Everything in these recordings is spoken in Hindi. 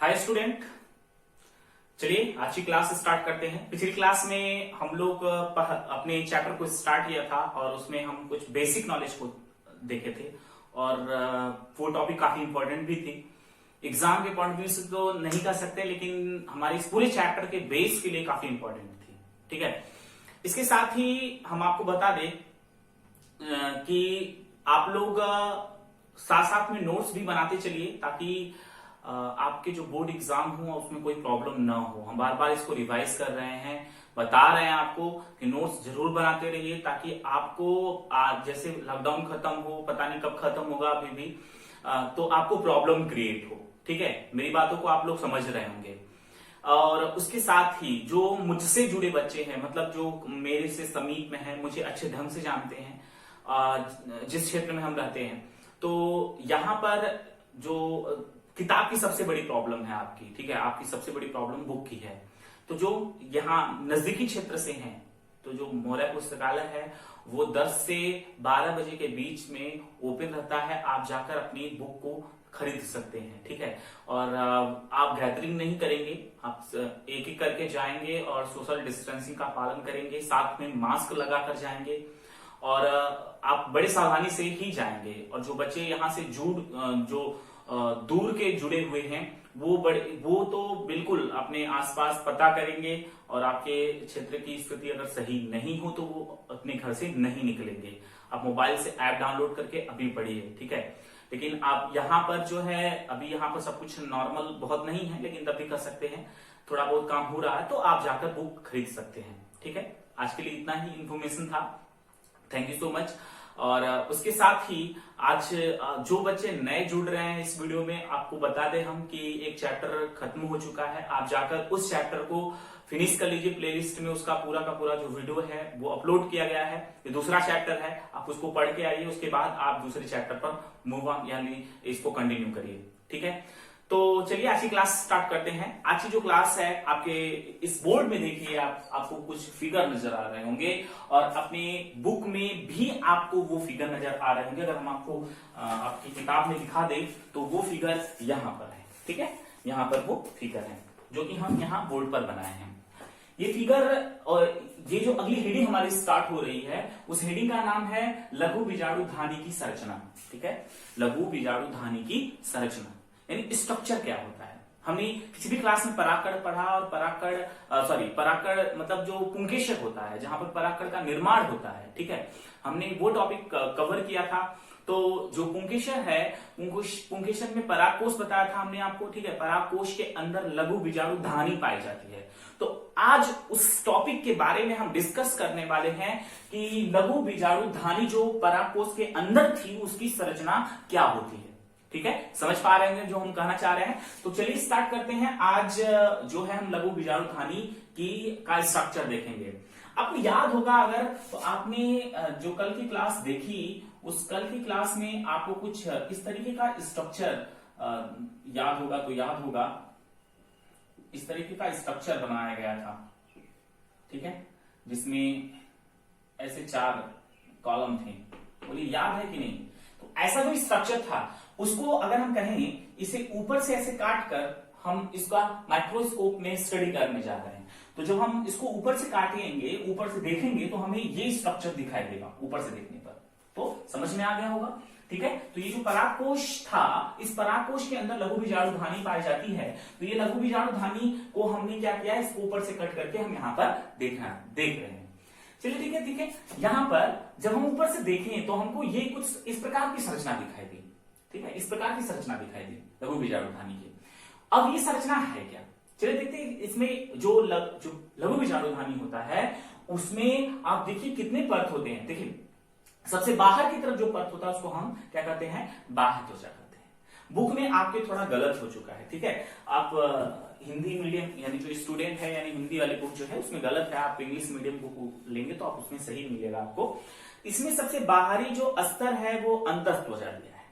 हाय स्टूडेंट, चलिए आज की क्लास स्टार्ट करते हैं। पिछली क्लास में हम लोग अपने चैप्टर को स्टार्ट किया था और उसमें हम कुछ बेसिक नॉलेज को देखे थे और वो टॉपिक काफी इंपॉर्टेंट भी थी। एग्जाम के पॉइंट ऑफ व्यू से तो नहीं कर सकते, लेकिन हमारे इस पूरे चैप्टर के बेस के लिए काफी इंपॉर्टेंट थी। ठीक है, इसके साथ ही हम आपको बता दें कि आप लोग साथ साथ में नोट्स भी बनाते चलिए ताकि आपके जो बोर्ड एग्जाम हो उसमें कोई प्रॉब्लम ना हो। हम बार बार इसको रिवाइज कर रहे हैं, बता रहे हैं आपको कि नोट्स जरूर बनाते रहिए ताकि आपको जैसे लॉकडाउन खत्म हो, पता नहीं कब खत्म होगा अभी भी, तो आपको प्रॉब्लम क्रिएट हो। ठीक है, मेरी बातों को आप लोग समझ रहे होंगे। और उसके साथ ही जो मुझसे जुड़े बच्चे हैं, मतलब जो मेरे से समीप में है, मुझे अच्छे ढंग से जानते हैं, जिस क्षेत्र में हम रहते हैं, तो यहाँ पर जो किताब की सबसे बड़ी प्रॉब्लम है आपकी, ठीक है, आपकी सबसे बड़ी प्रॉब्लम बुक की है। तो जो यहाँ नजदीकी क्षेत्र से हैं, तो जो मौर्य पुस्तकालय है वो 10 से 12 बजे के बीच में ओपन रहता है। आप जाकर अपनी बुक को खरीद सकते हैं। ठीक है, और आप गैदरिंग नहीं करेंगे, आप एक एक करके जाएंगे और सोशल डिस्टेंसिंग का पालन करेंगे, साथ में मास्क लगाकर जाएंगे और आप बड़े सावधानी से ही जाएंगे। और जो बच्चे यहाँ से जो दूर के जुड़े हुए हैं वो तो बिल्कुल अपने आसपास पता करेंगे और आपके क्षेत्र की स्थिति अगर सही नहीं हो तो वो अपने घर से नहीं निकलेंगे। आप मोबाइल से ऐप डाउनलोड करके अभी पढ़िए। ठीक है, लेकिन आप यहाँ पर जो है, अभी यहाँ पर सब कुछ नॉर्मल बहुत नहीं है, लेकिन तब भी कर सकते हैं। थोड़ा बहुत काम हो रहा है तो आप जाकर बुक खरीद सकते हैं। ठीक है, आज के लिए इतना ही इंफॉर्मेशन था। Thank you so much. और उसके साथ ही आज जो बच्चे नए जुड़ रहे हैं इस वीडियो में, आपको बता दें हम कि एक चैप्टर खत्म हो चुका है। आप जाकर उस चैप्टर को फिनिश कर लीजिए। प्लेलिस्ट में उसका पूरा का पूरा जो वीडियो है वो अपलोड किया गया है। ये दूसरा चैप्टर है, आप उसको पढ़ के आइए, उसके बाद आप दूसरे चैप्टर पर मूव ऑन यानी इसको कंटिन्यू करिए। ठीक है, तो चलिए आज की क्लास स्टार्ट करते हैं। आज की जो क्लास है, आपके इस बोर्ड में देखिए आपको कुछ फिगर नजर आ रहे होंगे और अपने बुक में भी आपको वो फिगर नजर आ रहे होंगे। अगर हम आपको आपकी किताब में दिखा दें तो वो फिगर यहाँ पर है। ठीक है, यहाँ पर वो फिगर है जो कि हम यहाँ बोर्ड पर बनाए हैं। ये फिगर और ये जो अगली हेडिंग हमारी स्टार्ट हो रही है, उस हेडिंग का नाम है लघु बीजाणु धानी की संरचना। ठीक है, लघु बीजाणु धानी की संरचना यानी स्ट्रक्चर क्या होता है। हमने पिछली क्लास में परागकण पढ़ा और परागकण मतलब जो पुंकेसर होता है, जहां पर परागकण का निर्माण होता है। ठीक है, हमने वो टॉपिक कवर किया था। तो जो पुंकेसर है, पुंकेसर में परागकोश बताया था हमने आपको। ठीक है, परागकोश के अंदर लघु बीजाणु धानी पाई जाती है। तो आज उस टॉपिक के बारे में हम डिस्कस करने वाले हैं कि लघु बीजाणु धानी जो परागकोश के अंदर थी उसकी संरचना क्या होती है। ठीक है, समझ पा रहे हैं जो हम कहना चाह रहे हैं। तो चलिए स्टार्ट करते हैं। आज जो है हम लघु बीजाणु धानी का स्ट्रक्चर देखेंगे। आपको याद होगा अगर, तो आपने जो कल की क्लास देखी, उस कल की क्लास में आपको कुछ इस तरीके का स्ट्रक्चर याद होगा, इस तरीके का स्ट्रक्चर बनाया गया था। ठीक है, जिसमें ऐसे 4 कॉलम थे। बोलिए याद है कि नहीं? तो ऐसा जो स्ट्रक्चर था उसको अगर हम कहें, इसे ऊपर से ऐसे काट कर हम इसका माइक्रोस्कोप में स्टडी करने जा रहे हैं। तो जब हम इसको ऊपर से काटेंगे, ऊपर से देखेंगे तो हमें ये स्ट्रक्चर दिखाई देगा ऊपर से देखने पर। तो समझ में आ गया होगा। ठीक है, तो ये जो परागकोश था, इस परागकोश के अंदर लघु बीजाणु धानी पाई जाती है। तो ये लघु बीजाणु धानी को हमने क्या किया, इसको ऊपर से कट करके हम यहाँ पर देख रहे हैं। चलिए ठीक है, यहाँ पर जब हम ऊपर से देखें तो हमको ये कुछ इस प्रकार की संरचना दिखाई दी। ठीक है, इस प्रकार की संरचना दिखाई दी लघु बीजाणु धानी की। अब ये संरचना है क्या? चलिए देखते हैं। इसमें जो लघु बीजाणु धानी होता है उसमें आप देखिए कितने परत होते हैं। देखिए सबसे बाहर की तरफ जो परत होता है उसको हम क्या कहते हैं, बाह्य त्वचा कहते हैं। बुक में आपके थोड़ा गलत हो चुका है। ठीक है, आप हिंदी मीडियम यानी जो स्टूडेंट है, यानी हिंदी वाली बुक जो है उसमें गलत है। आप इंग्लिश मीडियम बुक लेंगे तो आप उसमें सही मिलेगा आपको। इसमें सबसे बाहरी जो स्तर है वो अंतःत्वचा दिया है।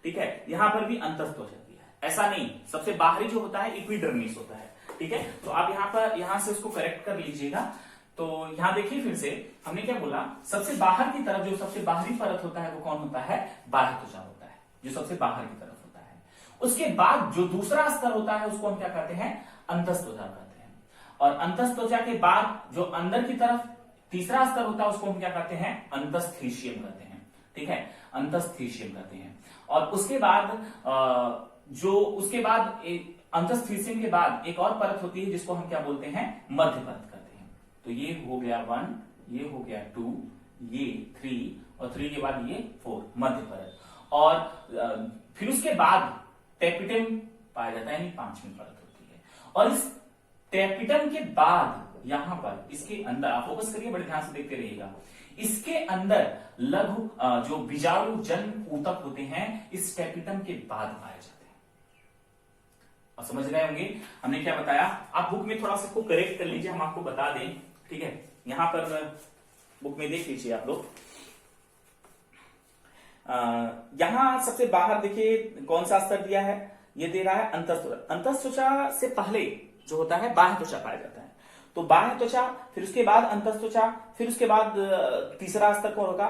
ठीक है, यहां पर भी अंतःत्वचा दिया है। ऐसा नहीं, सबसे बाहरी जो होता है एपिडर्मिस होता है। ठीक है, तो आप यहां से उसको करेक्ट कर लीजिएगा। तो यहां देखिए फिर से हमने क्या बोला, सबसे बाहर की तरफ जो सबसे बाहरी परत होता है वो कौन होता है, बाह्य त्वचा होता है, जो सबसे बाहर की तरफ होता है। उसके बाद जो दूसरा स्तर होता है उसको हम क्या कहते हैं, अंतस्त्वचा कहते हैं। और अंतस्त्वचा के बाद जो अंदर की तरफ तीसरा स्तर होता है उसको हम क्या कहते हैं, अंतस्थीशियम कहते हैं। ठीक है, अंतस्थीशियम कहते हैं। और उसके बाद अंतस्थीशियम के बाद एक और परत होती है जिसको हम क्या बोलते हैं, मध्य परत कहते हैं। तो ये हो गया 1, ये हो गया 2, ये 3 और 3 के बाद ये 4, मध्य परत। और फिर उसके बाद टेपिटम पाया जाता है, यानी 5वीं परत होती है। और इस टेपिटम के बाद यहां पर इसके अंदर आप फोकस करिए, बड़े ध्यान से देखते रहिएगा, इसके अंदर लघु जो बीजाणु जन्म ऊतक होते हैं इस टेपिटम के बाद पाए जाते हैं। और समझ रहे होंगे हमने क्या बताया, आप बुक में थोड़ा सा इसको करेक्ट कर लीजिए, हम आपको बता दें। ठीक है, यहां पर बुक में देख लीजिए आप लोग, यहां सबसे बाहर देखिए कौन सा स्तर दिया है, ये दे रहा है अंतस्त्वचा। अंतस्त्वचा से पहले जो होता है बाह्य त्वचा पाया जाता है। तो बाह्य त्वचा, फिर उसके बाद अंतस्त्वचा, फिर उसके बाद तीसरा स्तर कौन होगा,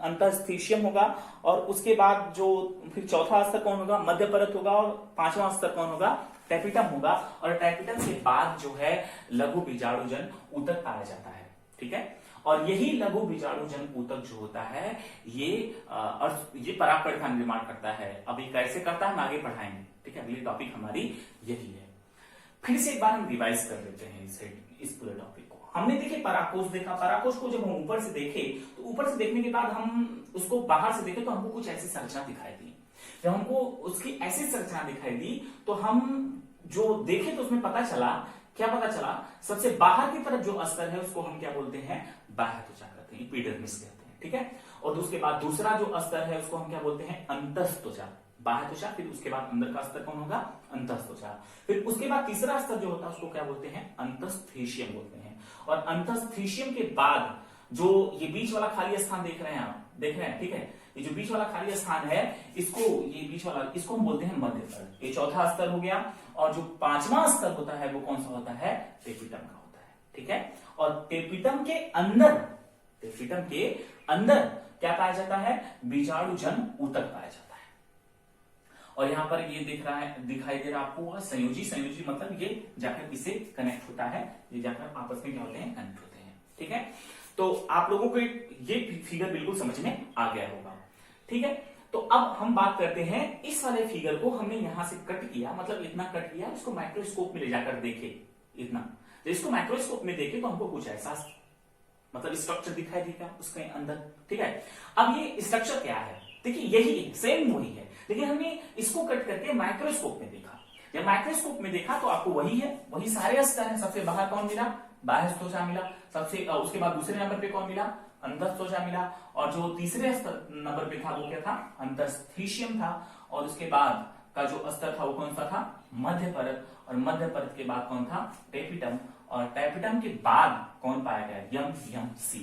अंतस्थीशियम होगा। और उसके बाद जो फिर चौथा स्तर कौन होगा, मध्य परत होगा। और 5वां स्तर कौन होगा, टेपिटम होगा। और टेपिटम के बाद जो है लघु बीजाणुजन ऊतक पाया जाता है। ठीक है, और यही लघु बीजाणुजन ऊतक जो होता है ये परागकण का निर्माण करता है। अब ये कैसे करता है हम आगे पढ़ाएंगे। ठीक है, अगली टॉपिक हमारी यही है। फिर से एक बार हम रिवाइज कर लेते हैं इस पूरे टॉपिक को। हमने देखिए पराकोष देखा, पराकोष को जब हम ऊपर से देखे तो ऊपर से देखने के बाद हम उसको बाहर से देखे तो हमको कुछ ऐसी संरचना दिखाई दी। जब हमको उसकी ऐसी संरचना दिखाई दी तो हम जो देखे तो उसमें पता चला, क्या पता चला, सबसे बाहर की तरफ जो स्तर है उसको हम क्या बोलते हैं, बाह्य त्वचा कहते हैं, एपिडर्मिस कहते हैं। ठीक है, और उसके बाद दूसरा जो स्तर है उसको हम क्या बोलते हैं, अंतस्त्वचा, बाह्य त्वचा। फिर उसके बाद अंदर का स्तर कौन होगा, अंतस्त्वचा। फिर उसके बाद तीसरा स्तर जो होता है उसको क्या बोलते हैं, अंतस्थीशियम बोलते हैं। और अंतस्थीशियम के बाद जो ये बीच वाला खाली स्थान देख रहे हैं आप, देख रहे हैं, ठीक है, ये जो बीच वाला खाली स्थान है इसको हम बोलते हैं मध्य परत। ये चौथा स्तर हो गया। और जो 5वां स्तर होता है वो कौन सा होता है, टेपिटम का होता है। ठीक है, और टेपिटम के अंदर क्या पाया जाता है, बीजाणुजन ऊतक पाया जाता है। और यहां पर ये दिखाई दे रहा आपको संयोजी मतलब ये जाकर इससे कनेक्ट होता है, ये जाकर आपस में क्या होते हैं, कनेक्ट होते हैं। ठीक है, तो आप लोगों को ये फिगर बिल्कुल समझ में आ गया होगा। ठीक है, तो अब हम बात करते हैं इस वाले फिगर को हमने यहां से कट किया, मतलब इतना कट किया, इसको माइक्रोस्कोप में ले जाकर देखे, इतना जब इसको माइक्रोस्कोप में देखे तो हमको कुछ ऐसा मतलब स्ट्रक्चर दिखाई देगा उसके अंदर। ठीक है, अब ये स्ट्रक्चर क्या है, देखिए यही सेम वही है, लेकिन हमने इसको कट करके माइक्रोस्कोप में देखा। जब माइक्रोस्कोप में देखा तो आपको वही है, वही सारे स्तर हैं। सबसे बाहर कौन मिला, बाह्य त्वचा मिला। उसके बाद दूसरे नंबर पे कौन मिला, अंतस्त्वचा मिला। और जो तीसरे नंबर पे था वो क्या था, अंतस्थीशियम था। और उसके बाद का जो स्तर था वो कौन सा था, मध्य परत। और मध्य परत के बाद कौन था, टेपिटम। और टेपिटम के बाद कौन पाया गया, एमएमसी।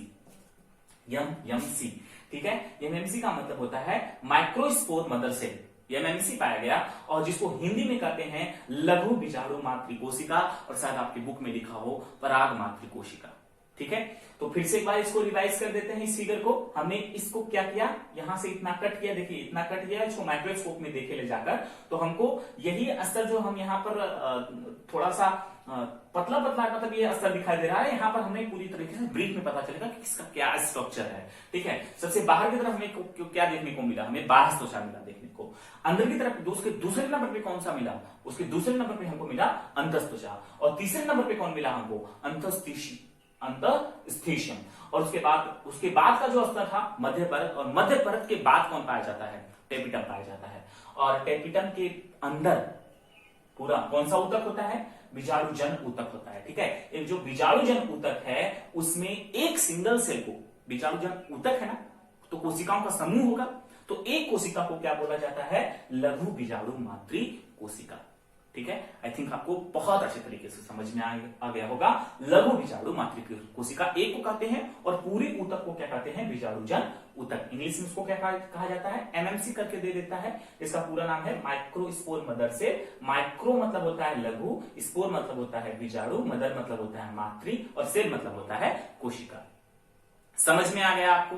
ठीक है, एमएमसी का मतलब होता है माइक्रोस्पोर मदर सेल, एमएमसी पाया गया। और जिसको हिंदी में कहते हैं लघु बीजाणु मातृकोशिका, और शायद आपकी बुक में लिखा हो पराग मातृकोशिका। ठीक है, तो फिर से एक बार इसको रिवाइज कर देते हैं। इस फिगर को हमने इसको क्या किया, यहां से इतना कट किया, देखिए इतना कट किया, इसको माइक्रोस्कोप में देखे ले जाकर तो हमको यही स्तर जो हम यहाँ पर थोड़ा सा पतला मतलब ये स्तर दिखाई दे रहा है, यहाँ पर हमें पूरी तरीके से ब्रीफ में पता चलेगा कि इसका क्या स्ट्रक्चर है। ठीक है, सबसे बाहर की तरफ हमें क्या देखने को मिला, हमें बाह्य त्वचा मिला देखने को। अंदर की तरफ उसके दूसरे नंबर पे कौन सा मिला, उसके दूसरे नंबर पे हमको मिला अंतस्त्वचा। और तीसरे नंबर पे कौन मिला हमको, अंतस्थीशियम। और उसके बाद का जो स्तर था मध्य परत। और मध्य परत के बाद कौन पाया जाता है, टेपिटम पाया जाता है। और टेपिटम के अंदर पूरा कौन सा ऊतक होता है, बीजाणुजन ऊतक होता है। ठीक है, एक जो बीजाणुजन ऊतक है उसमें एक सिंगल सेल को, बीजाणुजन ऊतक है ना, तो कोशिकाओं का समूह होगा, तो एक कोशिका को क्या बोला जाता है, लघु बीजाणु मातृ कोशिका। ठीक है, आई थिंक आपको बहुत अच्छे तरीके से समझ में आ गया होगा। लघु बीजाणु मातृ कोशिका एक को कहते हैं, और पूरे ऊतक को क्या कहते हैं, बीजाणुजन ऊतक। इंग्लिश में इसको क्या कहा जाता है, एमएमसी करके दे देता है। इसका पूरा नाम है माइक्रोस्पोर मदर सेल। माइक्रो मतलब होता है लघु, स्पोर मतलब होता है बीजाणु, मदर मतलब होता है मातृ, और सेल मतलब होता है कोशिका। समझ में आ गया आपको।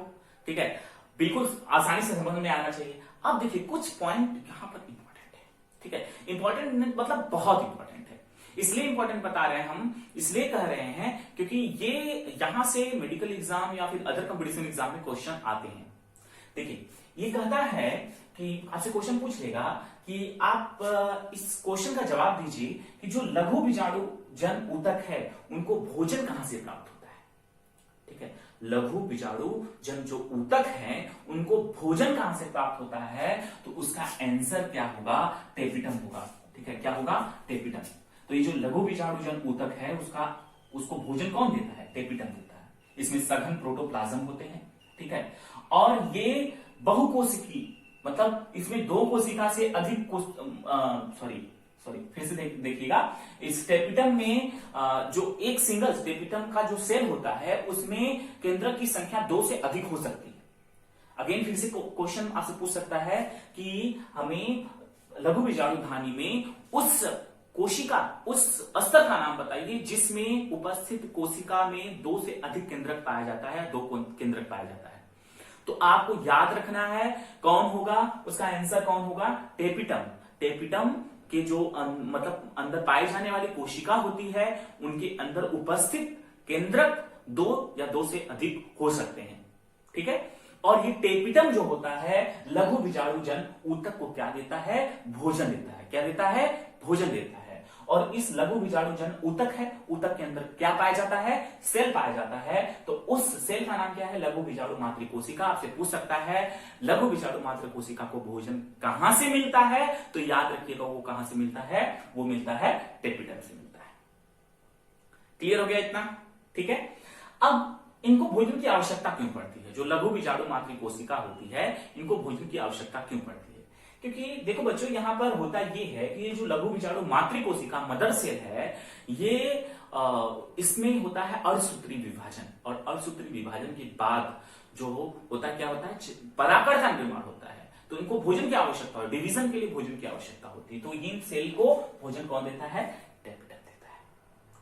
ठीक है, बिल्कुल आसानी से समझ में आना चाहिए। अब देखिए कुछ पॉइंट यहां पर इंपॉर्टेंट है, ठीक है। इंपॉर्टेंट मतलब बहुत इंपॉर्टेंट है, इसलिए इंपॉर्टेंट बता रहे हैं हम, इसलिए कह रहे हैं क्योंकि ये यहां से मेडिकल एग्जाम या फिर अदर कंपटीशन एग्जाम में क्वेश्चन आते हैं। देखिए ये कहता है कि आपसे क्वेश्चन पूछ लेगा कि आप इस क्वेश्चन का जवाब दीजिए कि जो लघु बीजाणु जन ऊतक है उनको भोजन कहां से प्राप्त होता है। ठीक है, लघु बीजाणु जन जो ऊतक हैं उनको भोजन कहां से प्राप्त होता है, तो उसका आंसर क्या होगा, टेपिटम होगा। ठीक है, क्या होगा, टेपिटम। तो ये जो लघु बीजाणु जन ऊतक है उसको भोजन कौन देता है, टेपिटम देता है। इसमें सघन प्रोटोप्लाज्म होते हैं। ठीक है, और ये बहुकोशिकी मतलब इसमें दो कोशिका से अधिक फिर से देखिएगा, इस टेपिटम में जो एक सिंगल टेपिटम का जो सेल होता है उसमें केंद्रक की संख्या 2 से अधिक हो सकती है। अगेन फिर से क्वेश्चन आपसे पूछ सकता है कि हमें लघु बीजाणु धानी में उस कोशिका, उस स्तर का नाम बताइए जिसमें उपस्थित कोशिका में 2 से अधिक केंद्रक पाया जाता है, 2 केंद्रक पाया जाता है। तो आपको याद रखना है कौन होगा, उसका आंसर कौन होगा, टेपिटम। टेपिटम के जो मतलब अंदर पाए जाने वाली कोशिका होती है उनके अंदर उपस्थित केंद्रक 2 या 2 से अधिक हो सकते हैं। ठीक है, और ये टेपिटम जो होता है लघु बीजाणु जन ऊतक को क्या देता है, भोजन देता है। क्या देता है, भोजन देता है। और इस लघु बीजाणु जन ऊतक है, ऊतक के अंदर क्या पाया जाता है, सेल पाया जाता है। तो उस सेल का नाम क्या है, लघु बीजाणु मातृ कोशिका। आपसे पूछ सकता है लघु बीजाणु मातृ कोशिका को भोजन कहां से मिलता है, तो याद रखिएगा वो कहां से मिलता है, वो मिलता है टेपिटम से मिलता है। क्लियर हो गया इतना। ठीक है, अब इनको भोजन की आवश्यकता क्यों पड़ती है, जो लघु बीजाणु मातृ कोशिका होती है इनको भोजन की आवश्यकता क्यों पड़ती है। क्योंकि देखो बच्चों यहां पर होता ये है कि ये जो लघु बीजाणु मातृ कोशिका मदर सेल है ये इसमें होता है अर्धसूत्री विभाजन, और अर्धसूत्री विभाजन के बाद जो होता है क्या होता है, पराकण का निर्माण होता है। तो इनको भोजन की आवश्यकता हो, डिवीजन के लिए भोजन की आवश्यकता होती है। तो इन सेल को भोजन कौन देता है, टेपिटम देता है।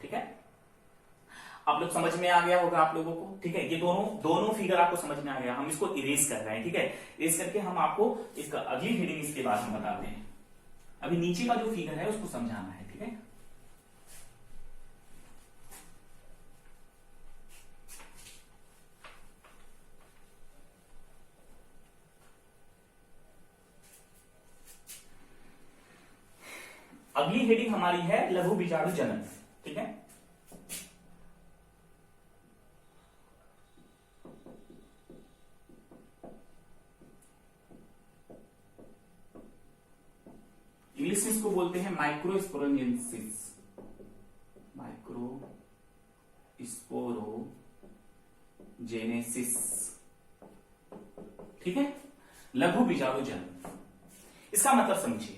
ठीक है, आप लोग समझ में आ गया होगा आप लोगों को। ठीक है, ये दोनों फिगर आपको समझ में आ गया। हम इसको इरेज कर रहे हैं। ठीक है, इरेज करके हम आपको इसका अगली हेडिंग इसके बाद हम बताते हैं। अभी नीचे का जो फिगर है उसको समझाना है। ठीक है, अगली हेडिंग हमारी है लघु बीजाणु जनन। ठीक है, इंग्लिश में इसको बोलते हैं माइक्रोस्पोरोजेनेसिस। माइक्रोस्पोरोजेनेसिस। ठीक है, लघु बीजाणु जनन। इसका मतलब समझिए,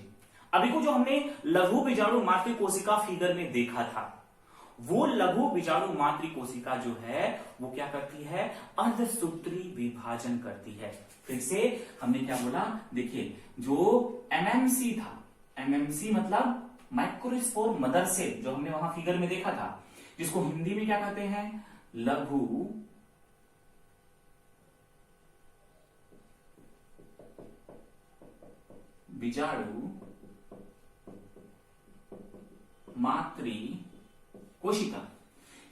अभी को जो हमने लघु बीजाणु मातृ कोशिका फिगर में देखा था, वो लघु बीजाणु मातृ कोशिका जो है वो क्या करती है, अर्धसूत्री विभाजन करती है। फिर से हमने क्या बोला, देखिए जो एमएमसी था, एमएमसी मतलब माइक्रोस्पोर मदर सेल, जो हमने वहां फिगर में देखा था, जिसको हिंदी में क्या कहते हैं, लघु बीजाणु मातृ कोशिका।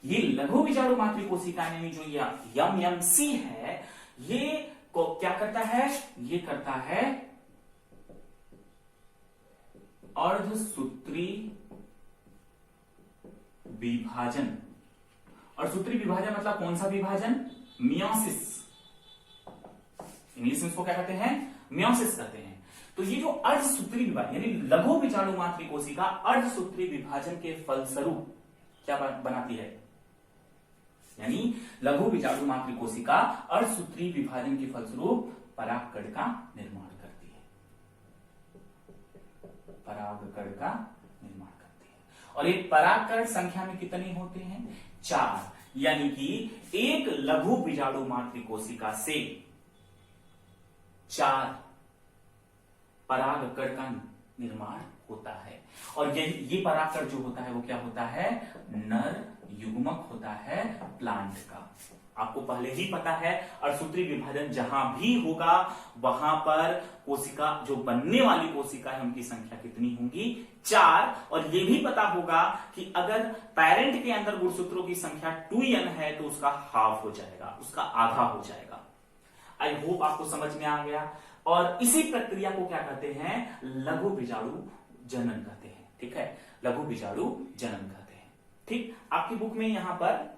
ये लघु बीजाणु मातृ कोशिका में जो एमएमसी है ये को क्या करता है, ये करता है अर्धसूत्री विभाजन। अर्धसूत्री विभाजन मतलब कौन सा विभाजन, मियोसिस। इंग्लिश में इसको क्या कहते हैं, मियोसिस कहते हैं। तो ये जो अर्धसूत्री विभाजन यानी लघु बीजाणु मातृ कोशिका अर्धसूत्री विभाजन के फलस्वरूप क्या बनाती है, यानी लघु बीजाणु मातृ कोशिका अर्धसूत्री विभाजन के फलस्वरूप परागकण का निर्माण करती है, परागकण का निर्माण करती है। और ये परागकण संख्या में कितने होते हैं, 4। यानी कि एक लघु बीजाणु मातृ कोशिका से 4 परागकण का निर्माण होता है। और ये परागकण जो होता है वो क्या होता है, नर युग्मक होता है प्लांट का। आपको पहले ही पता है अर्धसूत्री विभाजन जहां भी होगा वहां पर कोशिका, जो बनने वाली कोशिका है उनकी संख्या कितनी होंगी, 4। और यह भी पता होगा कि अगर पेरेंट के अंदर गुणसूत्रों की संख्या 2n है तो उसका हाफ हो जाएगा, उसका आधा हो जाएगा। आई होप आपको समझ में आ गया। और इसी प्रक्रिया को क्या कहते हैं, लघु बीजाणु जनन कहते हैं। ठीक है, लघु बीजाणु जनन कहते हैं। ठीक, आपकी बुक में यहां पर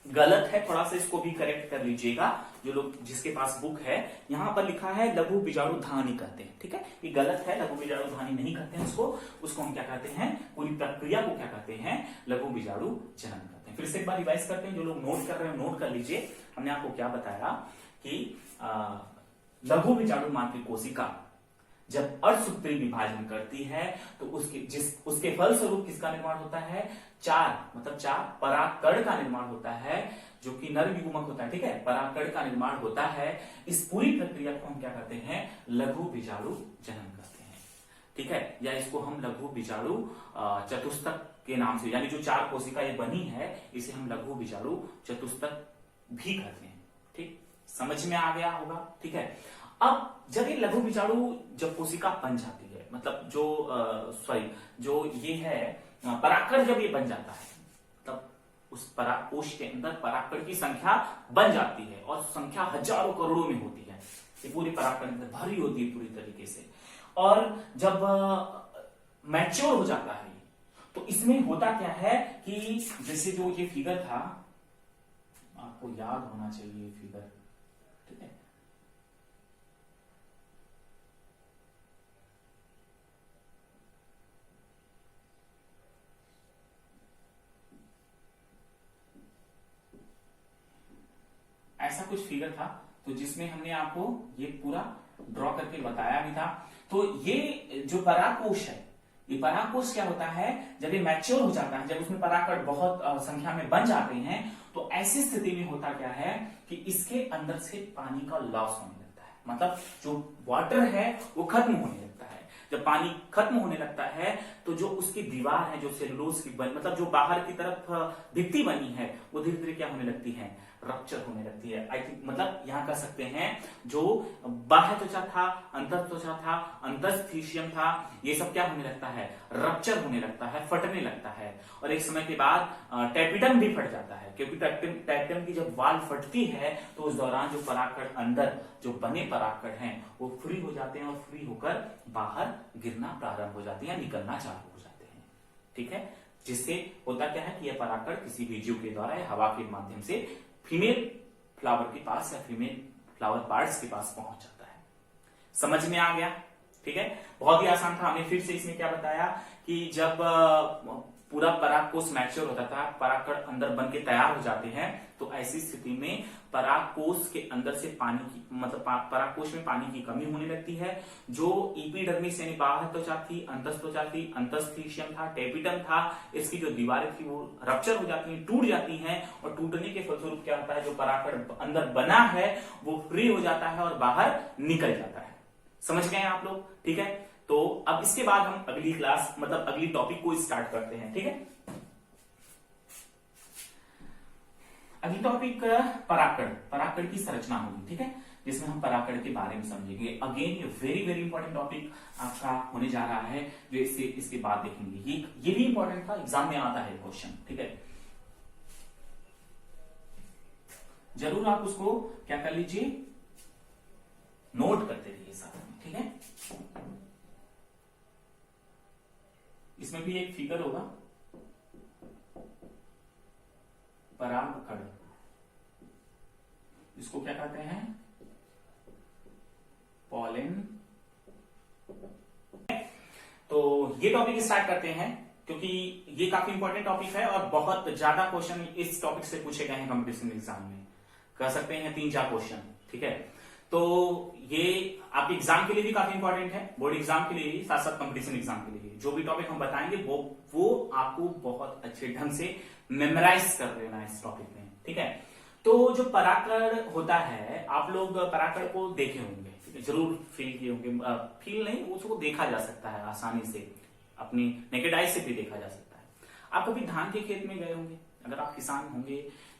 गलत है, थोड़ा सा इसको भी करेक्ट कर लीजिएगा। जो लोग जिसके पास बुक है, यहां पर लिखा है लघु बीजाणु धानी कहते हैं। ठीक है, ये गलत है, लघु बीजाणु धानी नहीं कहते हैं उसको हम क्या कहते हैं, पूरी प्रक्रिया को क्या कहते हैं, लघु बीजाणु जनन कहते हैं। फिर से एक बार रिवाइज करते हैं, जो लोग नोट कर रहे हैं नोट कर लीजिए। हमने आपको क्या बताया कि लघु बीजाणु मात्र कोशिका जब अर्धसूत्री विभाजन करती है तो उसके फलस्वरूप किसका निर्माण होता है, 4 परागकण का निर्माण होता है, जो कि नर युग्मक होता है। ठीक है, परागकण का निर्माण होता है। इस पूरी प्रक्रिया को हम क्या कहते हैं, लघु बीजाणु जनन कहते हैं। ठीक है, या इसको हम लघु बीजाणु चतुष्टक के नाम से, यानी जो 4 कोशिका ये बनी है इसे हम लघु बीजाणु चतुष्टक भी कहते हैं। ठीक, समझ में आ गया होगा। ठीक है, अब जब ये लघु बीजाणु जब कोशिका बन जाती है, मतलब जो ये है परागकण जब ये बन जाता है तब उस परागकोश के अंदर परागकण की संख्या बन जाती है और संख्या हजारों करोड़ों में होती है। ये पूरी परागकण भरी होती है पूरी तरीके से। और जब मैच्योर हो जाता है तो इसमें होता क्या है कि जैसे जो ये फिगर था, आपको याद होना चाहिए फिगर। ठीक है, ऐसा कुछ फिगर था तो जिसमें हमने आपको ये पूरा ड्रॉ करके बताया भी था। तो ये जो परागकोश है, ये परागकोश क्या होता है, जब ये मैच्योर हो जाता है, जब उसमें परागकण बहुत संख्या में बन जाते हैं तो ऐसी स्थिति में होता क्या है कि इसके अंदर से पानी का लॉस होने लगता है, मतलब जो वाटर है वो खत्म होने लगता है। जब पानी खत्म होने लगता है तो जो उसकी दीवार है, जो सेलुलोज की मतलब जो बाहर की तरफ भित्ति बनी है, वो धीरे धीरे क्या होने लगती है, रप्चर होने लगती है। आई थिंक मतलब यहां कह सकते हैं जो बाह्य त्वचा था, अंतर त्वचा था, अंतस्थिशियम था, ये सब क्या होने लगता है, रप्चर होने लगता है, फटने लगता है। और एक समय के बाद टेपिडम भी फट जाता है, क्योंकि टेपिडम की जब वाल फटती है तो उस दौरान जो परागकण अंदर जो बने परागकण हैं वो फ्री हो जाते हैं और फ्री होकर बाहर गिरना प्रारंभ हो जाते हैं, निकलना चालू हो जाते हैं। ठीक है, जिससे होता क्या है कि यह परागकण किसी भी जीव के द्वारा या हवा के माध्यम से फीमेल फ्लावर के पास या फीमेल फ्लावर पार्ट्स के पास पहुंच जाता है। समझ में आ गया। ठीक है, बहुत ही आसान था। हमने फिर से इसमें क्या बताया कि जब पूरा परागकोश मैच्योर होता था, परागकण अंदर बन के तैयार हो जाते हैं, तो ऐसी स्थिति में परागकोश के अंदर से पानी की मतलब परागकोश में पानी की कमी होने लगती है। जो एपिडर्मिस यानी बाह्य त्वचा थी, अंतस्त्वचा थी, अंतस्थिशियम था, टेपिडम था, इसकी जो दीवारें थी वो रप्चर हो जाती हैं, टूट जाती हैं। और टूटने के फलस्वरूप क्या होता है, जो परागकण अंदर बना है वो फ्री हो जाता है और बाहर निकल जाता है। समझ गए आप लोग। ठीक है, तो अब इसके बाद हम अगली क्लास मतलब अगली टॉपिक को स्टार्ट करते हैं। ठीक है, अगली टॉपिक परागकण की संरचना होगी। ठीक है, जिसमें हम परागकण के बारे में समझेंगे। अगेन ये वेरी वेरी इंपॉर्टेंट टॉपिक आपका होने जा रहा है, जो इसके बाद देखेंगे। ये भी इंपॉर्टेंट था, एग्जाम में आता है क्वेश्चन। ठीक है, जरूर आप उसको क्या कर लीजिए, नोट करते रहिए साथ में। ठीक है, इसमें भी एक फिगर होगा, परागकण, इसको क्या कहते हैं, पॉलन। तो ये टॉपिक स्टार्ट करते हैं, क्योंकि ये काफी इंपॉर्टेंट टॉपिक है और बहुत ज्यादा क्वेश्चन इस टॉपिक से पूछे गए हैं कंपटीशन एग्जाम में। कह सकते हैं 3-4 क्वेश्चन। ठीक है, तो ये आपके एग्जाम के लिए भी काफी इंपॉर्टेंट है, बोर्ड एग्जाम के लिए भी, साथ साथ कंपटीशन एग्जाम के लिए। जो भी टॉपिक हम बताएंगे वो आपको बहुत अच्छे ढंग से मेमोराइज कर लेना है इस टॉपिक में। ठीक है, तो जो परागकण होता है, आप लोग परागकण को देखे होंगे। जरूर फील किए होंगे, फील नहीं, उसको देखा जा सकता है आसानी से, अपनी नेकेड आई से भी देखा जा सकता है। आप कभी धान के खेत में गए होंगे, अगर आप किसान होंगे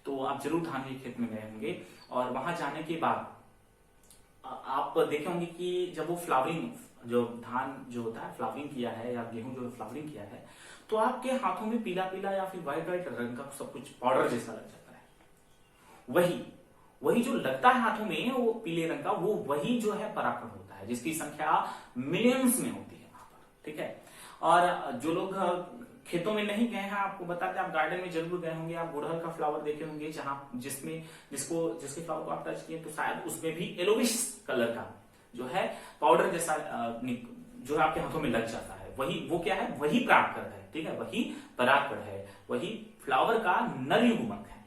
तो आप जरूर धान के खेत में गए होंगे, और वहां जाने के बाद आप देखे होंगे कि जब वो फ्लावरिंग, जो धान जो होता है फ्लावरिंग किया है, या गेहूं जो फ्लावरिंग किया है, तो आपके हाथों में पीला पीला या फिर व्हाइट व्हाइट रंग का सब कुछ पाउडर जैसा लग जाता है। वही जो लगता है हाथों में वो पीले रंग का, वो वही जो है परागकण होता है, जिसकी संख्या मिलियंस में होती है वहां पर, ठीक है। और जो लोग खेतों में नहीं गए हैं, आपको बताते हैं, आप गार्डन में जरूर गए होंगे, आप गुड़हल का फ्लावर देखे होंगे, जहां जिसके फ्लावर को आप टच किए तो शायद उसमें भी येलोविश कलर का जो है पाउडर जैसा जो है आपके हाथों में लग जाता है। वो क्या है, वही परागकण है, ठीक है, वही परागकण है, वही फ्लावर का नर युग्मक है,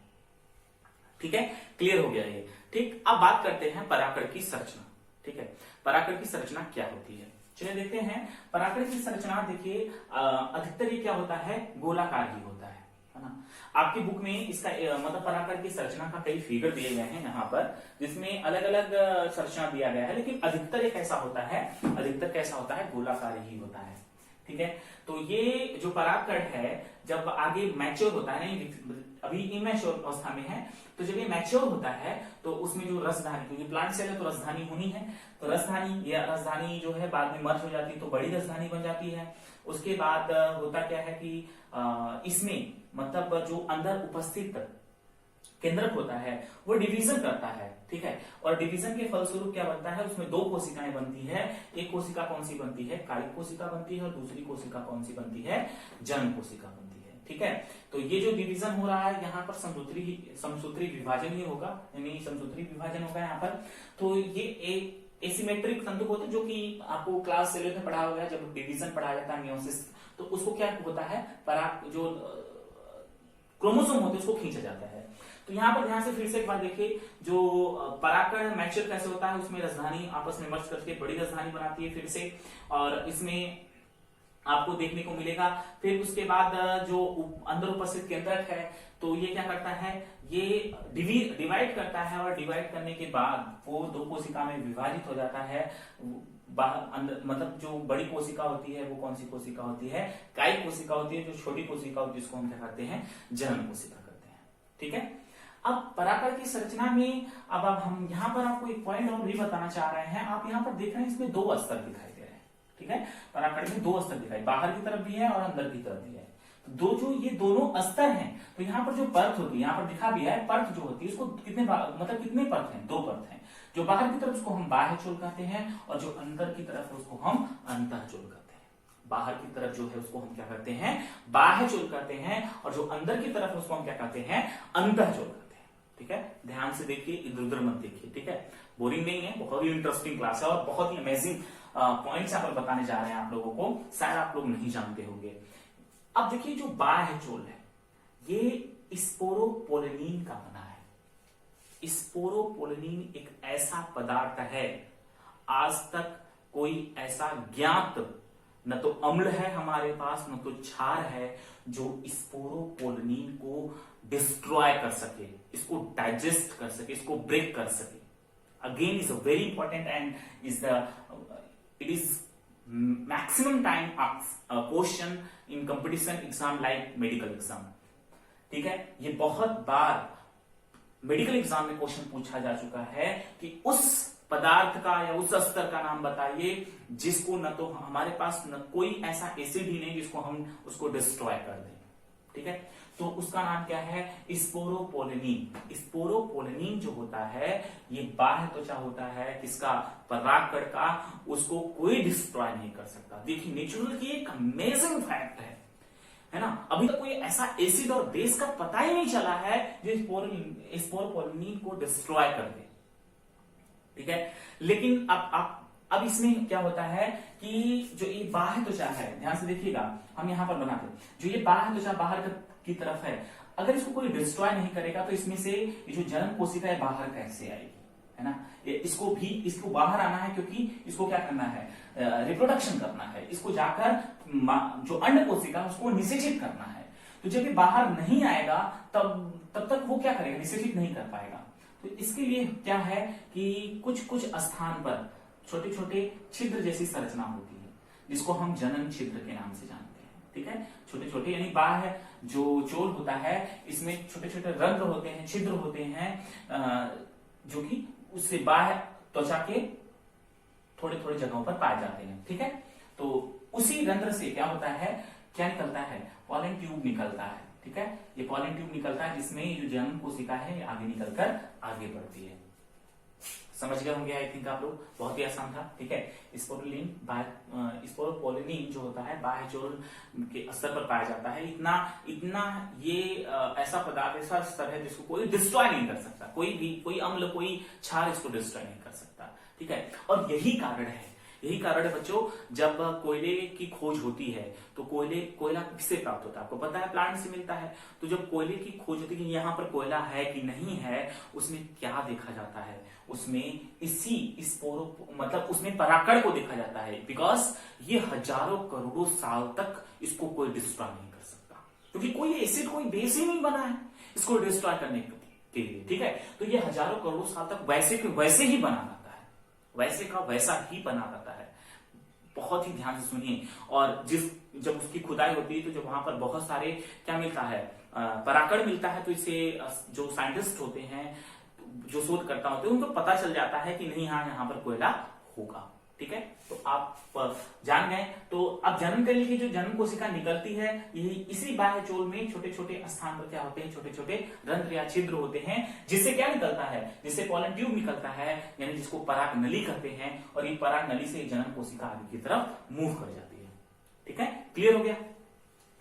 ठीक है। क्लियर हो गया ये, ठीक। अब बात करते हैं परागकण की संरचना, ठीक है। परागकण की संरचना क्या होती है, चलिए देखते हैं। परागकण की संरचना देखिए, अधिकतर ये क्या होता है, गोलाकार ही होता है ना। आपकी बुक में इसका मतलब परागकण की संरचना का कई फिगर दिए गए हैं यहाँ पर, जिसमें अलग अलग संरचना दिया गया है, लेकिन अधिकतर एक ऐसा होता है, अधिकतर कैसा होता है, गोलाकार ही होता है, ठीक है। तो ये जो परागकण है जब आगे मैच्योर होता है, अभी इमेच्योर अवस्था में है, तो जब ये मैच्योर होता है तो उसमें जो रसधानी, क्योंकि प्लांट सेल है तो रसधानी होनी है, तो रसधानी जो है बाद में मर्ज हो जाती है तो बड़ी रसधानी बन जाती है। उसके बाद होता क्या है कि इसमें मतलब जो अंदर उपस्थित केंद्रक होता है वो डिवीजन करता है, ठीक है। और डिवीजन के फलस्वरूप क्या बनता है, उसमें दो कोशिकाएं बनती है। एक कोशिका कौन सी बनती है, कायिक कोशिका बनती है, और दूसरी कोशिका कौन सी बनती है, जनन कोशिका बनती है, ठीक है। तो ये जो डिवीजन हो रहा है यहाँ पर समसूत्री विभाजन ही होगा, यानी समसूत्री विभाजन होगा यहाँ पर। तो ये एसिमेट्रिक तंतु होते हैं, जो कि आपको क्लास 7 में पढ़ा होगा, जब डिवीजन पढ़ाया जाता है मियोसिस, तो उसको क्या होता है, पराग जो क्रोमोसोम होते हैं उसको खींचा जाता है। तो यहाँ पर ध्यान से फिर से एक बार देखिए, जो परागकण मैच्योर कैसे होता है, उसमें रसधानी आपस में मर्ज करके बड़ी रसधानी बनाती है फिर से, और इसमें आपको देखने को मिलेगा। फिर उसके बाद जो अंदर उपस्थित केंद्रक है, तो ये क्या करता है, ये डिवाइड करता है, और डिवाइड करने के बाद वो दो कोशिका में विभाजित हो जाता है। अंदर मतलब जो बड़ी कोशिका होती है वो कौन सी कोशिका होती है, कायिक कोशिका होती है। जो छोटी कोशिका होती है उसको हम क्या करते हैं, जनन कोशिका करते हैं, ठीक है। अब परागकण की संरचना में अब हम यहाँ पर आपको एक पॉइंट और भी बताना चाह रहे हैं। आप यहाँ पर देख रहे हैं इसमें दो स्तर दिखाई दे रहे हैं, ठीक है। परागकण में दो स्तर दिखाई, बाहर की तरफ भी है और अंदर की तरफ भी है। तो जो ये दोनों स्तर हैं, तो यहाँ पर जो परत होती है, यहाँ पर दिखा भी है, परत जो होती है उसको कितने परत हैं, दो परत हैं। जो बाहर की तरफ उसको हम बाह्य चोल कहते हैं, और जो अंदर की तरफ है उसको हम अंतःचोल कहते हैं। बाहर की तरफ जो है उसको हम क्या कहते हैं, बाह्य चोल कहते हैं, और जो अंदर की तरफ है उसको हम क्या कहते हैं, अंतःचोल कहते हैं, ठीक है। ध्यान से देखिए, इधर उधर मत देखिए, ठीक है। बोरिंग नहीं है, बहुत ही इंटरेस्टिंग क्लास है, और बहुत ही अमेजिंग पॉइंट्स यहाँ पर बताने जा रहे हैं आप लोगों को, शायद आप लोग नहीं जानते होंगे। अब देखिए, जो बाह्य चोल है ये स्पोरोपोलिन का बना है। स्पोरोपोलिन एक ऐसा पदार्थ है, आज तक कोई ऐसा ज्ञात न तो अम्ल है हमारे पास, न तो क्षार है जो स्पोरोपोलिन को डिस्ट्रॉय कर सके, इसको डाइजेस्ट कर सके, इसको ब्रेक कर सके। Again is a very important and it is maximum time question in competition exam like medical exam, ठीक है। ये बहुत बार मेडिकल एग्जाम में क्वेश्चन पूछा जा चुका है कि उस पदार्थ का या उस स्तर का नाम बताइए जिसको न तो हमारे पास न कोई ऐसा एसिड ही नहीं जिसको हम उसको डिस्ट्रॉय कर दें, ठीक है। तो उसका नाम क्या है, स्पोरोपोलिन। स्पोरोपोलिन जो होता है ये बाह्य त्वचा होता है, किसका, परागकण का, उसको कोई डिस्ट्रॉय नहीं कर सकता। देखिए, नेचुरल की एक अमेजिंग फैक्ट है ना। अभी तक कोई ऐसा एसिड और बेस का पता ही नहीं चला है जो स्पोरोपोलिन को डिस्ट्रॉय कर दे, ठीक है। लेकिन अब इसमें क्या होता है कि जो ये बाह्य त्वचा है, ध्यान से देखिएगा, हम यहां पर बनाते हैं, जो ये बाह्य त्वचा बाहर की तरफ है, अगर इसको कोई डिस्ट्रॉय नहीं करेगा तो इसमें से ये जो जनन कोशिका है बाहर कैसे आएगी, है ना। इसको बाहर आना है, क्योंकि इसको क्या करना है, रिप्रोडक्शन करना है, इसको जाकर जो अंड कोशिका उसको निषेचित करना है। तो जब ये बाहर नहीं आएगा तब तक वो क्या करेगा, निषेचित नहीं कर पाएगा। तो इसके लिए क्या है कि कुछ स्थान पर छोटे छोटे छिद्र जैसी संरचना होती है, जिसको हम जनन छिद्र के नाम से जानते हैं। ठीक है, छोटे छोटे यानी बाह्य जो चोल होता है इसमें छोटे छोटे रंध्र होते हैं, छिद्र होते हैं, जो कि उससे बाह्य त्वचा के थोड़े थोड़े जगहों पर पाए जाते हैं। ठीक है, तो उसी रंध्र से क्या होता है, क्या निकलता है, पॉलन ट्यूब निकलता है। ठीक है, ये पॉलन ट्यूब निकलता है जिसमें जो जनन कोशिका है आगे निकलकर आगे बढ़ती है। समझ गए होंगे आई थिंक आप लोग, बहुत ही आसान था। ठीक है, स्पोरोपोलिन जो होता है बाह्य चोल के स्तर पर पाया जाता है। इतना ये ऐसा पदार्थ, ऐसा स्तर है जिसको कोई डिस्ट्रॉय नहीं कर सकता, कोई अम्ल, कोई क्षार इसको डिस्ट्रॉय नहीं कर सकता। ठीक है, और यही कारण है बच्चों, जब कोयले की खोज होती है तो कोयला किससे प्राप्त होता है, आपको पता है, प्लांट से मिलता है। तो जब कोयले की खोज होती है कि यहाँ पर कोयला है कि नहीं है, उसमें क्या देखा जाता है, उसमें मतलब उसमें परागकण को देखा जाता है। बिकॉज ये हजारों करोड़ों साल तक इसको कोई डिस्ट्रॉय नहीं कर सकता, क्योंकि कोई एसिड, कोई बेस ही नहीं बना है इसको डिस्ट्रॉय करने के लिए। ठीक है, तो ये हजारों करोड़ों साल तक वैसे के वैसे ही बना रहता है, वैसे का वैसा ही बना रहता है। बहुत ही ध्यान से सुनिए। और जब उसकी खुदाई होती है तो जब वहां पर बहुत सारे क्या मिलता है, परागकण मिलता है, तो इससे जो साइंटिस्ट होते हैं, जो शोधकर्ता होते हैं, उनको पता चल जाता है कि नहीं, हाँ यहाँ पर कोयला होगा। ठीक है, तो आप जान गए। तो अब जनन कली की जो जनन कोशिका निकलती है, यही इसी बाह्य चोल में छोटे छोटे स्थान पर क्या होते हैं, छोटे छोटे रंध्र या छिद्र होते हैं, जिससे क्या निकलता है, जिससे पॉलन ट्यूब निकलता है, यानी जिसको पराग नली कहते हैं। और ये पराग नली से जनन कोशिका आगे की तरफ मूव कर जाती है। ठीक है, क्लियर हो गया।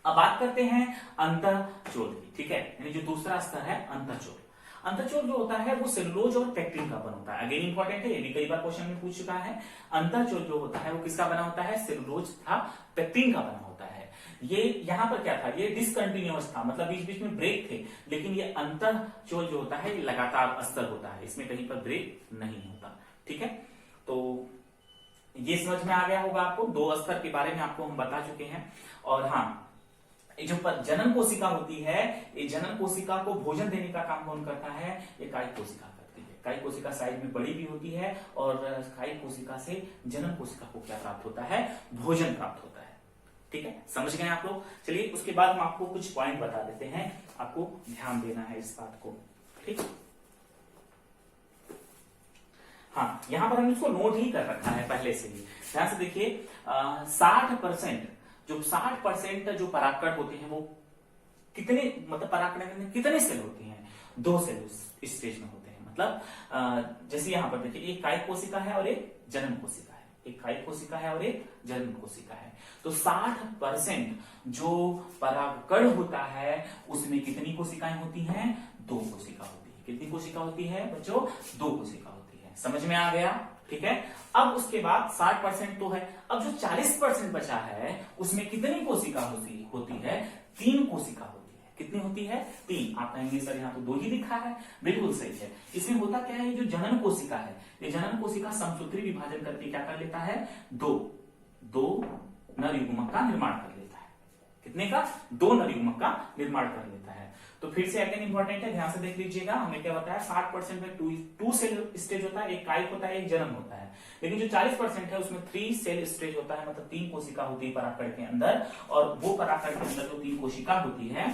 अब बात करते हैं अंतःचोल की। ठीक है, यानी जो दूसरा स्तर है अंतःचोल। अंतःचोल जो होता है वो सेलुलोज और पेक्टिन का बना होता है। अगेन इंपॉर्टेंट है, ये भी कई बार क्वेश्चन में पूछ चुका है। अंतःचोल जो होता है वो किसका बना होता है, सेलुलोज था पेक्टिन का बना होता है। ये यहाँ पर क्या था, ये डिसकंटिन्यूअस था, मतलब बीच बीच में ब्रेक थे। लेकिन ये अंतःचोल जो होता है ये लगातार स्तर होता है, इसमें कहीं पर ब्रेक नहीं होता। ठीक है, तो ये समझ में आ गया होगा आपको, दो स्तर के बारे में आपको हम बता चुके हैं। और हाँ, ये जो जनन कोशिका होती है, ये जनन कोशिका को भोजन देने का काम कौन करता है, ये कायिक कोशिका करती है। कायिक कोशिका साइज में बड़ी भी होती है, और कायिक कोशिका से जनन कोशिका को क्या प्राप्त होता है, भोजन प्राप्त होता है। ठीक है, समझ गए आप लोग। चलिए उसके बाद हम आपको कुछ पॉइंट बता देते हैं, आपको ध्यान देना है इस बात को। ठीक, हाँ, यहां पर हमने इसको नोट ही कर रखा है पहले से ही। ध्यान से देखिए, 60% जो परागकण होते हैं वो कितने, मतलब परागकण में कितने सेल होते हैं, 2 सेल स्टेज में होते हैं। मतलब जैसे यहां पर देखिए, एक कायिक कोशिका है और एक जनन कोशिका है, एक कायिक कोशिका है और एक जनन कोशिका है। तो 60% जो परागकण होता है उसमें कितनी कोशिकाएं होती हैं, 2 कोशिका होती है। कितनी कोशिका होती है बच्चों, 2 कोशिका होती है। समझ में आ गया। ठीक है, अब उसके बाद 60% तो है, अब जो 40% बचा है उसमें कितनी कोशिका होती है, 3 कोशिका होती है। कितनी होती है, 3। आप कहेंगे सर यहाँ तो 2 ही लिखा है, बिल्कुल सही है। इसमें होता क्या है, जो जनन कोशिका है, ये जनन कोशिका समसूत्री विभाजन करके क्या कर लेता है, 2 नर युग्मक का निर्माण कर लेता है। कितने का, 2 नर युग्मक का निर्माण कर लेता है। तो फिर से अगेन इंपॉर्टेंट है, ध्यान से देख लीजिएगा। हमने क्या बताया, 60% में 2 सेल स्टेज होता है, एक कायिक होता है, एक जनन होता है। लेकिन जो 40% है उसमें 3 सेल स्टेज होता है, मतलब 3 कोशिका होती है परागकण के अंदर। और वो परागकण के अंदर जो 3 कोशिका होती है,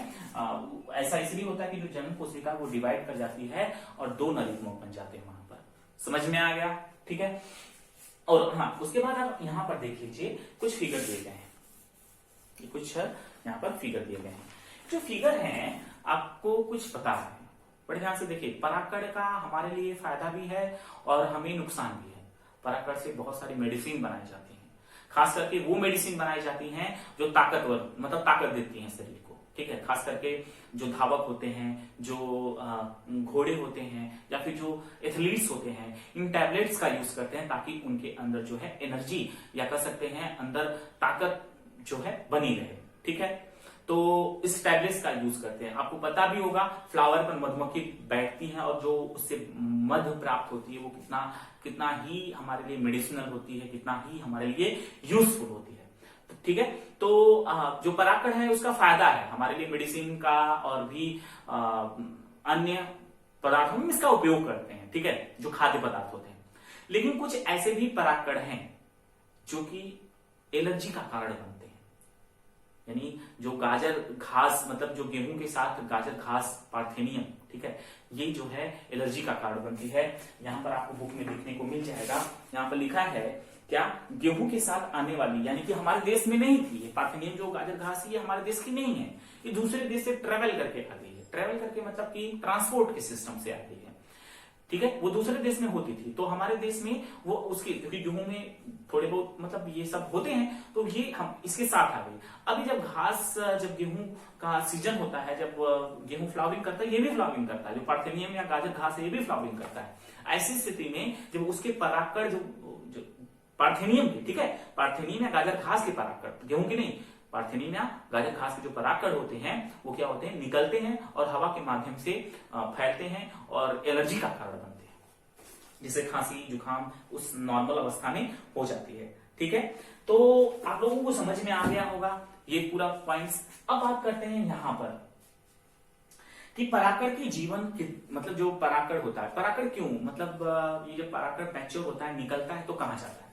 ऐसा इसलिए होता है कि जो जनन कोशिका वो डिवाइड कर जाती है और 2 नर युग्मक बन जाते हैं वहां पर। समझ में आ गया। ठीक है, और हाँ, उसके बाद आप यहाँ पर देख लीजिए, कुछ फिगर दिए गए हैं, कुछ यहाँ पर फिगर दिए गए हैं। जो फिगर हैं आपको कुछ पता है, बड़े ध्यान से देखिए। परागकण का हमारे लिए फायदा भी है और हमें नुकसान भी है। परागकण से बहुत सारी मेडिसिन बनाई जाती हैं, खास करके वो मेडिसिन बनाई जाती हैं जो ताकतवर, मतलब ताकत देती हैं शरीर को। ठीक है, खास करके जो धावक होते हैं, जो घोड़े होते हैं, या फिर जो एथलीट्स होते हैं, इन टैबलेट्स का यूज करते हैं ताकि उनके अंदर जो है एनर्जी, या कह सकते हैं अंदर ताकत जो है बनी रहे। ठीक है, तो इस टैबलेट्स का यूज करते हैं। आपको पता भी होगा, फ्लावर पर मधुमक्खी बैठती है और जो उससे मध प्राप्त होती है वो कितना ही हमारे लिए मेडिसिनल होती है, कितना ही हमारे लिए यूजफुल होती है। ठीक है, तो जो परागकण है उसका फायदा है हमारे लिए, मेडिसिन का और भी अन्य पदार्थों में इसका उपयोग करते हैं। ठीक है, जो खाद्य पदार्थ होते हैं। लेकिन कुछ ऐसे भी परागकण हैं जो कि एलर्जी का कारण बनते हैं। यानी जो गाजर घास, मतलब जो गेहूं के साथ गाजर घास पार्थेनियम, ठीक है, ये जो है एलर्जी का कारण बनती है। यहां पर आपको बुक में देखने को मिल जाएगा, यहां पर लिखा है क्या, गेहूं के साथ आने वाली, यानी कि हमारे देश में नहीं थी ये पार्थेनियम जो गाजर घास, ये हमारे देश की नहीं है, ये दूसरे देश से ट्रेवल करके आ गई है। ट्रेवल करके मतलब कि ट्रांसपोर्ट के सिस्टम से आ गई है, ठीक है, वो दूसरे देश में होती थी, तो हमारे देश में वो उसकी, क्योंकि गेहूं में थोड़े बहुत मतलब ये सब होते हैं, तो ये हम इसके साथ आ गई। अभी जब घास, जब गेहूं का सीजन होता है, जब गेहूं फ्लावरिंग करता है, ये भी फ्लावरिंग करता है, जो पार्थेनियम या गाजर घास है ये भी फ्लावरिंग करता है। ऐसी स्थिति में जब उसके परागकण जो पार्थेनियम के, ठीक है, पार्थेनियम या गाजर घास के परागकण, गेहूं के नहीं, पार्थेनियम या गाजर घास के जो परागकण होते हैं वो क्या होते हैं, निकलते हैं और हवा के माध्यम से फैलते हैं और एलर्जी का कारण बनते हैं, जिससे खांसी जुकाम उस नॉर्मल अवस्था में हो जाती है। ठीक है, तो आप लोगों को समझ में आ गया होगा ये पूरा पॉइंट्स। अब बात करते हैं यहां पर कि परागकण की जीवन मतलब जो परागकण होता है, परागकण क्यों, मतलब ये जब परागकण मैच्योर होता है, निकलता है, तो कहां जाता है,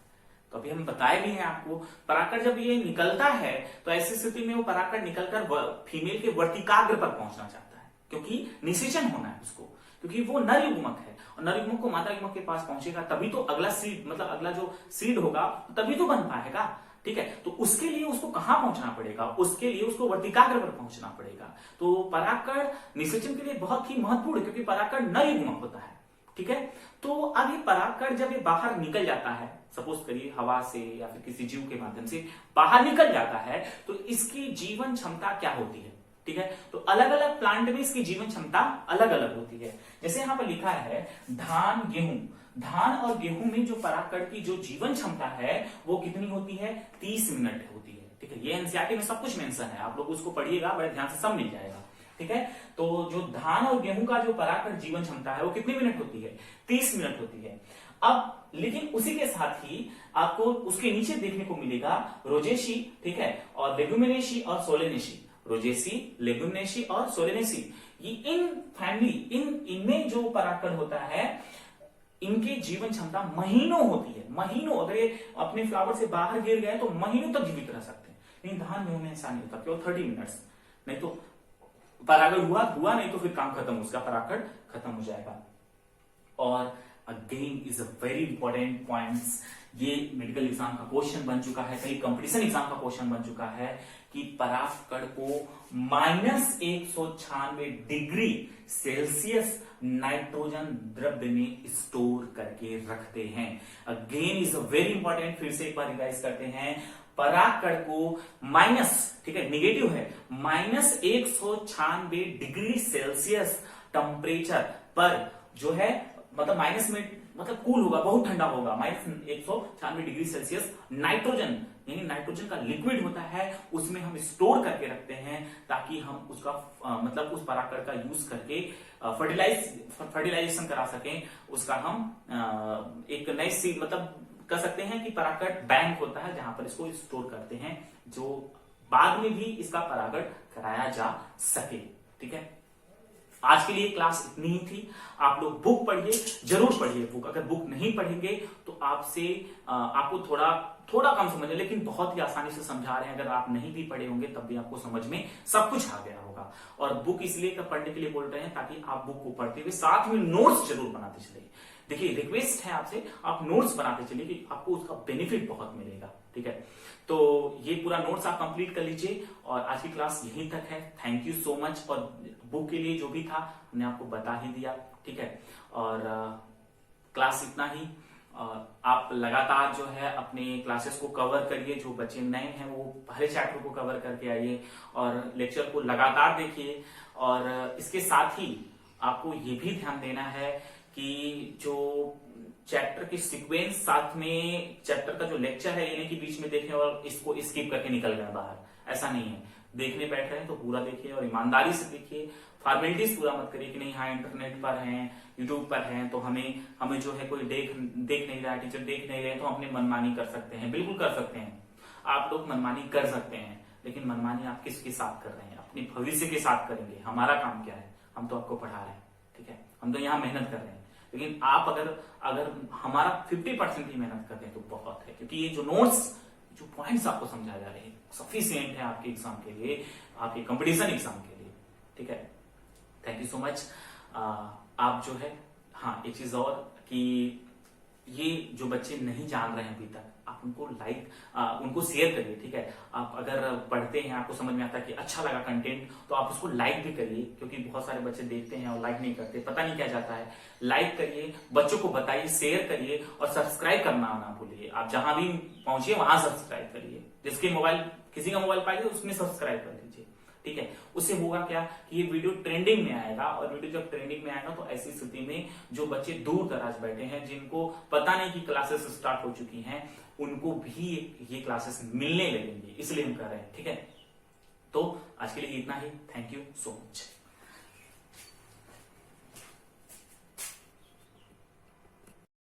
तो अभी हम बताए भी हैं आपको, परागकण जब ये निकलता है तो ऐसी स्थिति में वो परागकण निकलकर फीमेल के वर्तिकाग्र पर पहुंचना चाहता है, क्योंकि निषेचन होना है उसको, क्योंकि वो नर युग्मक है और नर युग्मक को मादा युग्मक के पास पहुंचेगा तभी तो अगला सीड, मतलब अगला जो सीड होगा तभी तो बन पाएगा। ठीक है, तो उसके लिए उसको कहां पहुंचना पड़ेगा, उसके लिए उसको वर्तिकाग्र पर पहुंचना पड़ेगा। तो परागकण निषेचन के लिए बहुत ही महत्वपूर्ण है, क्योंकि परागकण नर युग्मक होता है। ठीक है, तो अब ये परागकण जब ये बाहर निकल जाता है, सपोज करिए हवा से या फिर किसी जीव के माध्यम से बाहर निकल जाता है, तो इसकी जीवन क्षमता क्या होती है। ठीक है, तो अलग अलग प्लांट में इसकी जीवन क्षमता अलग अलग होती है। जैसे यहां पर लिखा है धान गेहूं, धान और गेहूं में जो परागकण की जो जीवन क्षमता है वो कितनी होती है, 30 मिनट होती है। ठीक है, ये एनसीईआरटी में सब कुछ मेंशन है, आप लोग उसको पढ़िएगा, बड़े ध्यान से सब मिल जाएगा। ठीक है, तो जो धान और गेहूं का जो परागकण जीवन क्षमता है वो कितनी मिनट होती है, 30 मिनट होती है। अब लेकिन उसी के साथ ही आपको उसके नीचे देखने को मिलेगा रोजेसी, ठीक है, और लेगुमिनेसी और सोलेनेसी, रोजेसी, लेगुमिनेसी और सोलेनेसी, ये इन फैमिली, इनमें जो परागकण होता है इनकी जीवन क्षमता महीनों होती है, महीनों, अगर ये अपने फ्लावर से बाहर गिर गए तो महीनों तक जीवित रह सकते हैं। लेकिन धान गेहूं में ऐसा नहीं होता, केवल 30 मिनट्स, नहीं तो परागण हुआ नहीं तो फिर काम खत्म, उसका परागण खत्म हो जाएगा। और again is a very important points, ये मेडिकल एग्जाम का क्वेश्चन बन चुका है, कई कंपटीशन एग्जाम का क्वेश्चन बन चुका है कि परागकण को -196 डिग्री सेल्सियस नाइट्रोजन द्रव्य में स्टोर करके रखते हैं। Again is a very important, फिर से एक बार रिवाइज करते हैं, परागकण को ठीक है, निगेटिव है, -196 डिग्री सेल्सियस टेम्परेचर पर जो है, मतलब माइनस में मतलब कूल होगा, बहुत ठंडा होगा, -196 डिग्री सेल्सियस नाइट्रोजन, यानी नाइट्रोजन का लिक्विड होता है, उसमें हम स्टोर करके रखते हैं ताकि हम उसका मतलब उस परागकण का यूज करके फर्टिलाइजेशन करा सकें, उसका हम एक नई सीड, मतलब कह सकते हैं कि परागकण बैंक होता है जहां पर इसको स्टोर करते हैं, जो बाद में भी इसका परागण कराया जा सके। ठीक है, आज के लिए क्लास इतनी ही थी। आप लोग बुक पढ़िए, जरूर पढ़िए बुक, अगर बुक नहीं पढ़ेंगे तो आपको थोड़ा कम समझ है, लेकिन बहुत ही आसानी से समझा रहे हैं। अगर आप नहीं भी पढ़े होंगे तब भी आपको समझ में सब कुछ आ गया होगा। और बुक इसलिए पढ़ने के लिए बोल रहे हैं ताकि आप बुक को पढ़ते हुए साथ में नोट्स जरूर बनाते चलिए। देखिए, रिक्वेस्ट है आपसे, आप नोट्स बनाते चलिए कि आपको उसका बेनिफिट बहुत मिलेगा। ठीक है, तो ये पूरा नोट्स आप कंप्लीट कर लीजिए और आज की क्लास यहीं तक है। Thank you so much. और बुक के लिए जो भी था हमने आपको बता ही दिया। ठीक है, और क्लास इतना ही। आप लगातार जो है अपने क्लासेस को कवर करिए, जो बच्चे नए हैं वो पहले चैप्टर को कवर करके आइए और लेक्चर को लगातार देखिए। और इसके साथ ही आपको ये भी ध्यान देना है कि जो चैप्टर की सीक्वेंस, साथ में चैप्टर का जो लेक्चर है यानी कि बीच में देखें और इसको स्किप करके निकल गए बाहर, ऐसा नहीं है। देखने बैठ रहे हैं तो पूरा देखिए और ईमानदारी से देखिए, फॉर्मेलिटीज पूरा मत करिए कि नहीं हाँ इंटरनेट पर हैं, यूट्यूब पर हैं, तो हमें जो है कोई देख नहीं रहा है, टीचर देख नहीं रहे तो अपने मनमानी कर सकते हैं। बिल्कुल कर सकते हैं, आप लोग मनमानी कर सकते हैं, लेकिन मनमानी आप किसके साथ कर रहे हैं, अपने भविष्य के साथ करेंगे। हमारा काम क्या है, हम तो आपको पढ़ा रहे हैं। ठीक है, हम तो यहाँ मेहनत कर रहे हैं, लेकिन आप अगर हमारा 50% ही मेहनत करते हैं तो बहुत है, क्योंकि ये जो नोट्स, जो पॉइंट्स आपको समझाए जा रहे हैं सफिशिएंट है आपके एग्जाम के लिए, आपके कंपटीशन एग्जाम के लिए। ठीक है, थैंक यू सो मच। आप जो है, हाँ एक चीज और कि ये जो बच्चे नहीं जान रहे हैं अभी तक, आप उनको उनको शेयर करिए। ठीक है, आप अगर पढ़ते हैं, आपको समझ में आता है कि अच्छा लगा कंटेंट, तो आप उसको लाइक भी करिए, क्योंकि बहुत सारे बच्चे देखते हैं और लाइक नहीं करते, पता नहीं क्या जाता है। लाइक करिए, बच्चों को बताइए, शेयर करिए और सब्सक्राइब करना ना भूलिए। आप जहां भी पहुंचिए वहां सब्सक्राइब करिए, जिसके मोबाइल, किसी का मोबाइल पाइए उसमें सब्सक्राइब कर लीजिए। ठीक है, उससे होगा क्या कि ये वीडियो ट्रेंडिंग में आएगा, और वीडियो जब ट्रेंडिंग में आएगा तो ऐसी स्थिति में जो बच्चे दूर दराज बैठे हैं, जिनको पता नहीं कि क्लासेस स्टार्ट हो चुकी हैं, उनको भी ये क्लासेस मिलने लगेंगी, इसलिए हम कर रहे हैं। ठीक है, तो आज के लिए इतना ही। Thank you so much.